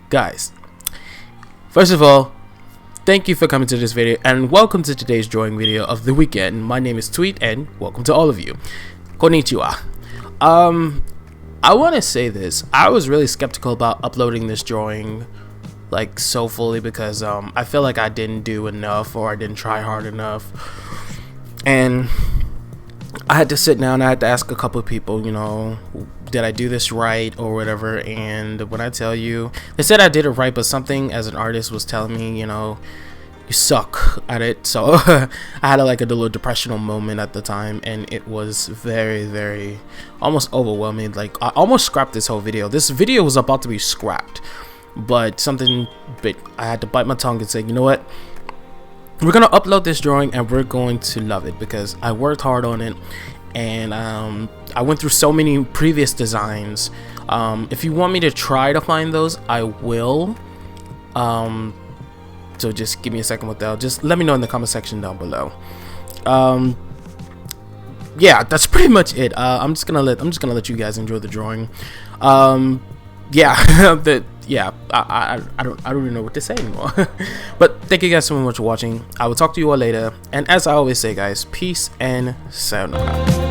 Guys, first of all, thank you for coming to this video and welcome to today's drawing video of the weekend. My name is Tweet and welcome to all of you. Konnichiwa. I want to say this. I was really skeptical about uploading this drawing like so fully because I feel like I didn't do enough or I didn't try hard enough. And I had to sit down, I had to ask a couple of people, did I do this right or whatever. And when I tell you, they said I did it right, but something as an artist was telling me, you suck at it. So I had a little depressional moment at the time, and it was very, very almost overwhelming. Like, I almost scrapped this whole video. This video was about to be scrapped, but I had to bite my tongue and say, you know what, we're gonna upload this drawing and we're going to love it because I worked hard on it. And I went through so many previous designs. If you want me to try to find those, I will. So just give me a second with that. Just let me know in the comment section down below. Yeah, that's pretty much it. I'm just gonna let you guys enjoy the drawing. Yeah, I don't even know what to say anymore. But thank you guys so much for watching. I will talk to you all later. And as I always say, guys, peace and sayonara.